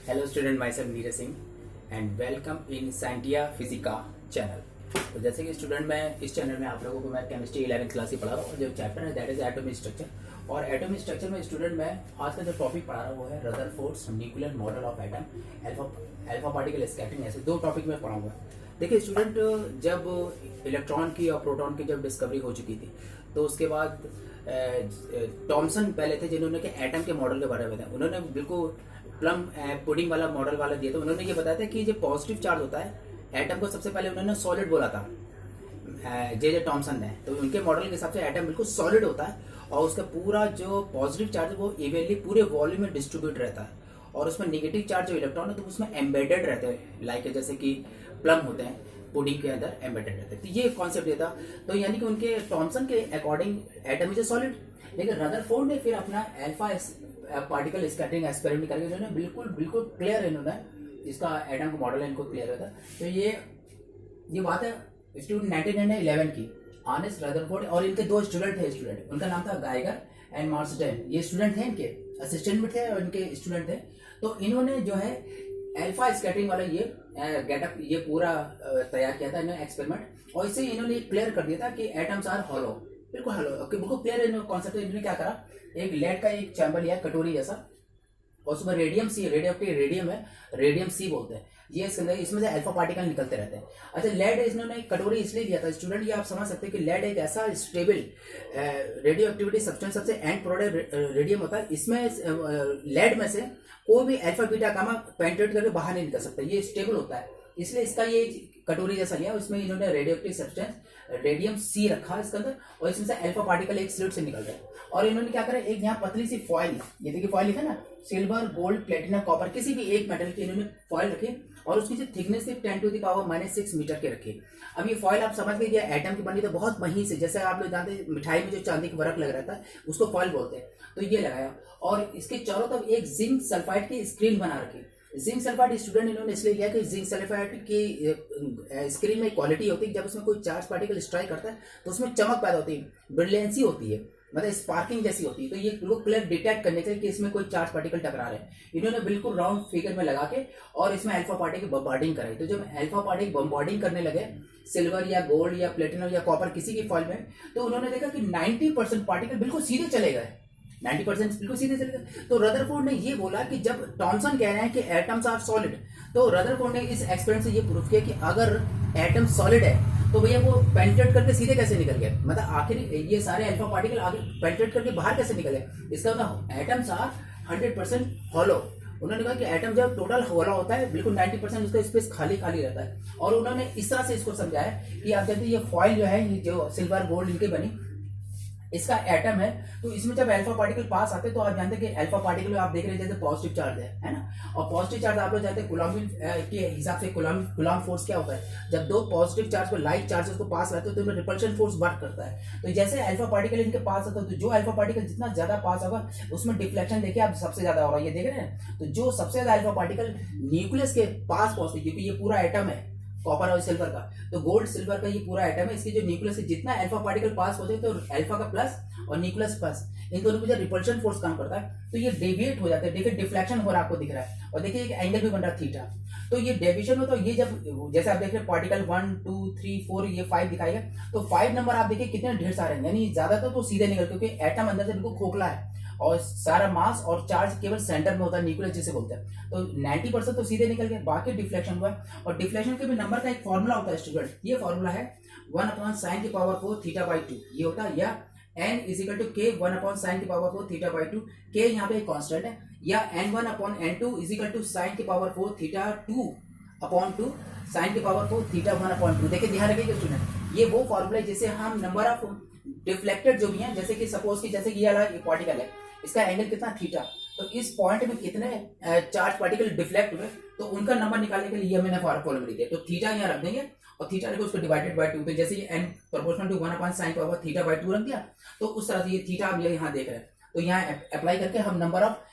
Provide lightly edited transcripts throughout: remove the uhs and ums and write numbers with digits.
Hello student, myself Neeraj Singh and welcome in Scientia Physica channel. तो जैसे कि student, मैं इस चैनल में आप लोगों को मैं केमिस्ट्री 11th क्लास ही पढ़ा रहा हूँ। जो चैप्टर है दैट इज एटॉमिक स्ट्रक्चर। और एटॉमिक स्ट्रक्चर में स्टूडेंट मैं आज का जो टॉपिक पढ़ा रहा हूँ वो है Rutherford's nuclear model of atom, alpha particle scattering. ऐसे दो टॉपिक में पढ़ाऊंगा। देखिए स्टूडेंट, जब इलेक्ट्रॉन की और प्रोटॉन की जब डिस्कवरी हो चुकी थी तो उसके बाद टॉमसन पहले थे जिन्होंने कि एटम के मॉडल के बारे में बताया। उन्होंने बिल्कुल प्लम पुडिंग वाला मॉडल वाला दिया था। उन्होंने ये बताया था कि जो पॉजिटिव चार्ज होता है एटम को सबसे पहले उन्होंने सॉलिड बोला था, जे टॉमसन ने। तो उनके मॉडल के हिसाब से एटम बिल्कुल सॉलिड होता है और उसका पूरा जो पॉजिटिव चार्ज है वो इवेनली पूरे वॉल्यूम में डिस्ट्रीब्यूट रहता है और उसमें नेगेटिव चार्ज जो इलेक्ट्रॉन है तो उसमें एम्बेडेड रहते हैं, लाइक जैसे कि प्लम होते हैं पुडिंग के अंदर एम्बेडेड रहते हैं। तो ये कॉन्सेप्ट ये था। तो यानी कि उनके टॉमसन के अकॉर्डिंग एटम इज सॉलिड, लेकिन रदरफोर्ड ने फिर अपना अल्फा पार्टिकल स्कैटरिंग एक्सपेरिमेंट करके जो है बिल्कुल क्लियर इन्होंने इसका एटम का मॉडल है इनको क्लियर होता है। तो ये बात है स्टूडेंट 1911 की, आर्नेस्ट रदरफोर्ड। और इनके दो स्टूडेंट थे, उनका नाम था गाइगर एंड मार्सडेन। ये स्टूडेंट थे, इनके असिस्टेंट भी थे और इनके स्टूडेंट थे। तो इन्होंने जो है अल्फा स्कैटरिंग वाला ये गेटअप ये पूरा तैयार किया था इन्होंने एक्सपेरिमेंट। और इससे इन्होंने क्लियर कर दिया था कि एटम्स आर हॉलो, बिल्कुल हॉलो, बिल्कुल क्लियर कॉन्सेप्ट। इन्होंने क्या करा, एक लेड का एक चैम्बर लिया कटोरी जैसा और उसमें रेडियम सी, रेडियम है, रेडियम सी बोलते हैं ये। इसके अंदर इसमें से अल्फा पार्टिकल निकलते रहते हैं। अच्छा, लेड इन्होंने कटोरी इसलिए दिया था स्टूडेंट, ये आप समझ सकते हैं कि लेड एक ऐसा स्टेबल रेडियो एक्टिविटी सब्सटेंस, सबसे एंड प्रोडक्ट रेडियम होता है। इसमें लेड में से कोई भी अल्फा बीटा गामा पेनिट्रेट करके बाहर नहीं निकल सकता, ये स्टेबल होता है। इसलिए इसका ये कटोरी जैसा लिया, उसमें इन्होंने रेडियो एक्टिव सब्सटेंस रेडियम सी रखा इसके अंदर और इसमें से अल्फा पार्टिकल एक स्लिट से निकल रहा है। और इन्होंने क्या करा, एक यहाँ पतली सी फॉइल, ये देखिए फॉइल लिखा ना, सिल्वर गोल्ड प्लेटिनम कॉपर, किसी भी एक मेटल की इन्होंने फॉइल रखी और उसकी जो थिकनेस थी 10⁻⁻⁶ मीटर के रखी। अब ये फॉइल आप समझ गए एटम की बनी तो बहुत महीन से, जैसे आप लोग जानते हैं मिठाई में जो चांदी की बर्फ लग रहता है उसको फॉइल बोलते हैं। तो ये लगाया और इसके चारों तरफ एक जिंक सल्फाइड की स्क्रीन बना रखी। जिंक सल्फाइड स्टूडेंट इन्होंने इसलिए लिया कि जिंक सल्फाइड की स्क्रीन में क्वालिटी होती है, जब उसमें कोई चार्ज पार्टिकल स्ट्राइक करता है तो उसमें चमक पैदा होती है, ब्रिलियंसी होती है, मतलब स्पार्किंग जैसी होती है। तो ये लोग क्लियर डिटेक्ट करने के लिए कि इसमें कोई चार्ज पार्टिकल टकरा रहे हैं, इन्होंने बिल्कुल राउंड फिगर में लगा के और इसमें अल्फा पार्टिकल बम्बार्डिंग कराई। तो जब अल्फा पार्टिकल बम्बार्डिंग करने लगे सिल्वर या गोल्ड या प्लेटिनम या कॉपर किसी की फॉइल में, तो उन्होंने देखा कि 90% पार्टिकल बिल्कुल सीधे चले गए, 90% बिल्कुल सीधे चले गए। तो रदरफोर्ड ने ये बोला कि जब टॉमसन कह रहे हैं कि एटम्स आर सॉलिड, तो रदरफोर्ड ने इस एक्सपेरिमेंट से ये प्रूफ किया कि अगर एटम सॉलिड है तो भैया वो पेनिट्रेट करके सीधे कैसे निकल गए, मतलब आखिर ये सारे अल्फा पार्टिकल आगे पेनिट्रेट करके बाहर कैसे निकले। इसका मतलब एटम्स आर 100% हॉलो। उन्होंने कहा कि एटम जब टोटल हॉलो होता है बिल्कुल 90% उसका स्पेस खाली रहता है। और उन्होंने इस तरह से इसको समझाया कि आप जानते हैं ये फॉइल जो है, ये जो सिल्वर गोल्ड इनके बनी इसका एटम है, तो इसमें जब अल्फा पार्टिकल पास आते हैं तो आप जानते हैं कि अल्फा पार्टिकल आप देख रहे हैं जैसे पॉजिटिव चार्ज है ना। और पॉजिटिव चार्ज आप लोग जानते हैं कूलॉम के हिसाब से कूलॉम फोर्स क्या होता है, जब दो पॉजिटिव चार्ज को लाइक चार्जेस को पास आते हैं तो उनमें रिपल्शन फोर्स वर्क करता है। तो जैसे अल्फा पार्टिकल इनके पास आता है तो जो अल्फा पार्टिकल जितना ज्यादा पास होगा उसमें डिफ्लेक्शन देखिए आप सबसे ज्यादा होगा, ये देख रहे हैं। तो जो सबसे ज्यादा अल्फा पार्टिकल न्यूक्लियस के पास पहुंचते हैं, क्योंकि ये पूरा एटम है कॉपर और सिल्वर का, तो गोल्ड सिल्वर का ये पूरा एटम है, इसके जो न्यूक्लियस से जितना अल्फा पार्टिकल पास होते हैं तो अल्फा का प्लस और न्यूक्लियस प्लस इन दोनों में जो रिपल्शन फोर्स काम करता है तो ये डेविएट हो जाते हैं। देखिए डिफ्लेक्शन हो रहा है आपको दिख रहा है और देखिए एक एंगल भी बन रहा है थीटा। तो ये डेविएशन हो, तो ये जब जैसे आप देख रहे हैं पार्टिकल 1 2 3 4 ये 5 दिखाएगा, तो 5 नंबर आप देखिए कितने ढेर सारे हैं, यानी ज्यादातर तो सीधे निकल, क्योंकि एटम अंदर से बिल्कुल खोखला है और सारा मास और चार्ज केवल सेंटर में होता है, न्यूक्लियस जिसे बोलते हैं। तो 90% तो सीधे निकल गए, बाकी डिफ्लेक्शन हुआ है। और डिफ्लेक्शन के भी नंबर का एक फॉर्मूला होता है स्टूडेंट, ये फॉर्मूला है 1/sin⁴ θ/2 ये होता है, या n = k 1/sin⁴ θ/2, k यहाँ पे एक कांस्टेंट है, या n1/n2 = sin⁴ θ2/2 sin⁴ θ1/2। देखिए ध्यान रखिए स्टूडेंट, ये वो फॉर्मूला है जिसे हम नंबर ऑफ डिफ्लेक्टेड जो भी हैं, जैसे कि सपोज कि जैसे कि ये वाला पार्टिकल है इसका एंगल कितना थीटा, तो इस पॉइंट में कितने चार्ज पार्टिकल डिफ्लेक्ट हुए तो उनका नंबर निकालने के लिए मैंने फॉर्मूला दिया। तो थीटा यहाँ रख देंगे और थीटा रखो उसको डिवाइडेड बाय 2, तो जैसे ये n प्रोपोर्शनल टू 1/sin⁴ θ/2 रख दिया, तो उस तरह से ये थीटा आप यहाँ देख रहे हैं। तो यहाँ अप्लाई करके हम नंबर ऑफ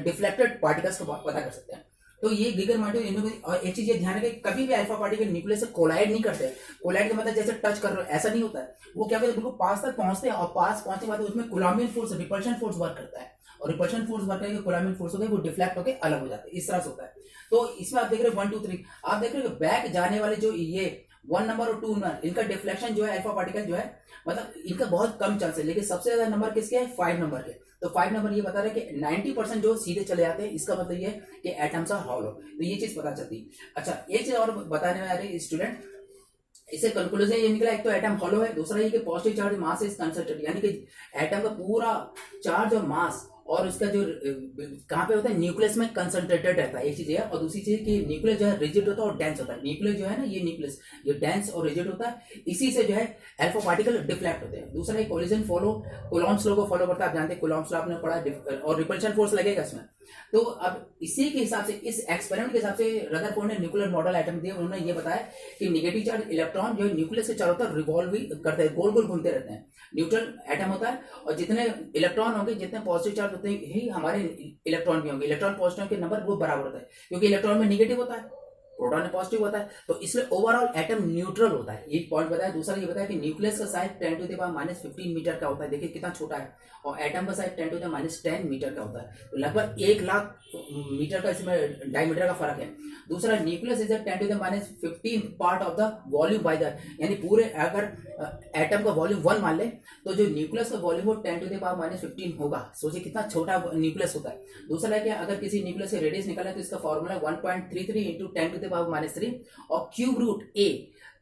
डिफ्लेक्टेड पार्टिकल्स को पता कर सकते हैं। तो ये गिगर माइटो, और एक चीज ये ध्यान रखें, कभी भी अल्फा पार्टिकल न्यूक्लियस से कोलाइड नहीं करते। कोलाइड का मतलब जैसे टच कर रहे हो ऐसा नहीं होता है, वो क्या करते हैं, बिल्कुल पास तक पहुंचते हैं और पास पहुंचने के बाद उसमें कूलम्बियन फोर्स, रिपल्शन फोर्स वर्क करता है, और रिपल्शन फोर्स वर्क करके कूलम्बियन फोर्स होता है, वो डिफ्लेक्ट होकर अलग हो जाते हैं, इस तरह से होता है। तो इसमें आप देख रहे हो 1 2 3, आप देख रहे हो बैक जाने वाले जो ये 1 नंबर और 2 नंबर, इनका डिफ्लेक्शन जो है अल्फा पार्टिकल जो है, मतलब इनका बहुत कम चांस है, लेकिन सबसे ज्यादा नंबर किसके है, 5 नंबर के। तो 5 नंबर ये बता रहे हैं कि 90% जो सीधे चले जाते हैं, इसका मतलब ये है कि एटम्स आर हॉलो। तो ये चीज पता चलती है। अच्छा, एक चीज और बताने में आ रही है स्टूडेंट, इससे कंक्लूजन ये निकला, एक तो एटम हॉलो है, दूसरा ये कि positive charge mass is concentrated, यानी कि एटम का पूरा चार्ज और मास और उसका जो कहाँ पे होता है, न्यूक्लियस में कंसंट्रेटेड रहता है, एक चीज है। और दूसरी चीज कि न्यूक्लियस जो है रिजिड होता है और डेंस होता है। न्यूक्लियस जो है ना, ये न्यूक्लियस ये डेंस और रिजिड होता है, इसी से जो है अल्फा पार्टिकल डिफ्लेक्ट होते हैं। दूसरा एक कोलिजन फॉलो, कूलॉम्स लॉ को फॉलो करता है, आप जानते हैं कूलॉम्स लॉ आपने पढ़ा, और रिपल्शन फोर्स लगेगा इसमें। तो अब इसी के हिसाब से, इस एक्सपेरिमेंट के हिसाब से रदरफोर्ड ने न्यूक्लियर मॉडल एटम दिए, उन्होंने ये बताया कि नेगेटिव चार्ज इलेक्ट्रॉन जो न्यूक्लियस के चारों तरफ रिवॉल्व करते हैं, गोल गोल घूमते रहते हैं। न्यूट्रल एटम होता है, और जितने इलेक्ट्रॉन होंगे, जितने पॉजिटिव चार्ज होते हैं ही हमारे इलेक्ट्रॉन भी होंगे। इलेक्ट्रॉन पॉजिटिव के नंबर वो बराबर होता है, क्योंकि इलेक्ट्रॉन में नेगेटिव होता है, प्रोटॉन में पॉजिटिव होता है, तो इसलिए ओवरऑल एटम न्यूट्रल होता है। एक पॉइंट बताया। दूसरा ये बताया कि न्यूक्लियस का साइज 10⁻⁻15 मीटर का होता है, देखिए कितना छोटा है, और एटम का साइज 10⁻10 मीटर का होता है, तो लगभग 1 लाख मीटर का इसमें डायमीटर का फर्क है। दूसरा, nucleus is 10⁻15 part of the volume by the, यानी पूरे अगर एटम का वॉल्यूम 1 मान ले, तो जो न्यूक्लियस का वॉल्यूम वो 10⁻15 होगा। सोचिए कितना छोटा न्यूक्लियस होता है। दूसरा है कि अगर किसी न्यूक्लियस से रेडियस निकाले तो इसका फॉर्मूला 1.33 इंटू 10⁻³ और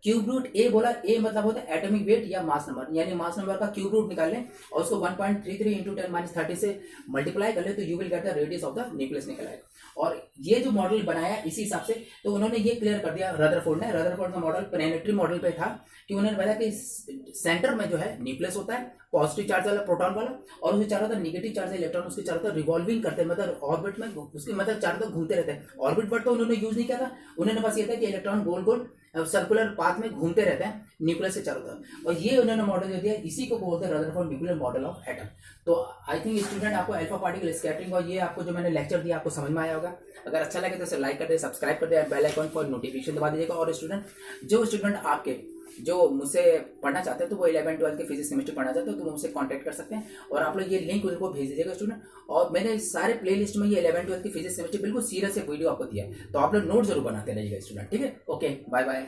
क्यूब रूट ए बोला, ए मतलब होता है एटॉमिक वेट या मास नंबर, यानी मास नंबर का क्यूब रूट निकाल लें और उसको 1.33 इंटू 10⁻30 से मल्टीप्लाई कर ले, तो you will get the radius of the nucleus निकल आएगा। और ये जो मॉडल बनाया इसी हिसाब से, तो उन्होंने ये क्लियर कर दिया रदरफोर्ड ने। रदरफोर्ड का मॉडल प्लैनेटरी मॉडल पे था, कि उन्होंने बताया कि सेंटर में जो है न्यूक्लियस होता है, पॉजिटिव चार्ज वाला प्रोटॉन वाला, और उसके चारों तरफ नेगेटिव चार्ज इलेक्ट्रॉन उसके चारों तरफ रिवॉल्विंग करते हैं, मतलब ऑर्बिट में उसके मतलब चारों तरफ घूमते रहते हैं। ऑर्बिट वर्ड तो उन्होंने यूज नहीं किया था, उन्होंने बस ये था कि इलेक्ट्रॉन गोल गोल सर्कुलर पाथ में घूमते रहते हैं न्यूक्लियस के चारों तरफ, और ये उन्होंने मॉडल जो दिया, इसी को बोलते हैं Rutherford nuclear model of atom. तो आई थिंक स्टूडेंट आपको अल्फा पार्टिकल स्कैटरिंग और ये आपको जो मैंने लेक्चर दिया आपको समझ में आया होगा। अगर अच्छा लगे तो इसे लाइक कर दे, सब्सक्राइब कर दे, बेल आइकन फॉर नोटिफिकेशन दबा दीजिएगा। और जो स्टूडेंट आपके जो मुझसे पढ़ना चाहते हैं, तो वो 11 12 के फिजिक्स केमिस्ट्री पढ़ना चाहते हो, तो वो मुझसे कांटेक्ट कर सकते हैं, और आप लोग ये लिंक उनको भेज दीजिएगा स्टूडेंट। और मैंने सारे प्ले लिस्ट में ये 11 12 की फिजिक्स केमिस्ट्री बिल्कुल सीरियस से वीडियो आपको दिया है, तो आप लोग नोट जरूर बनाते रहिएगा स्टूडेंट। ठीक है, ओके, बाय बाय।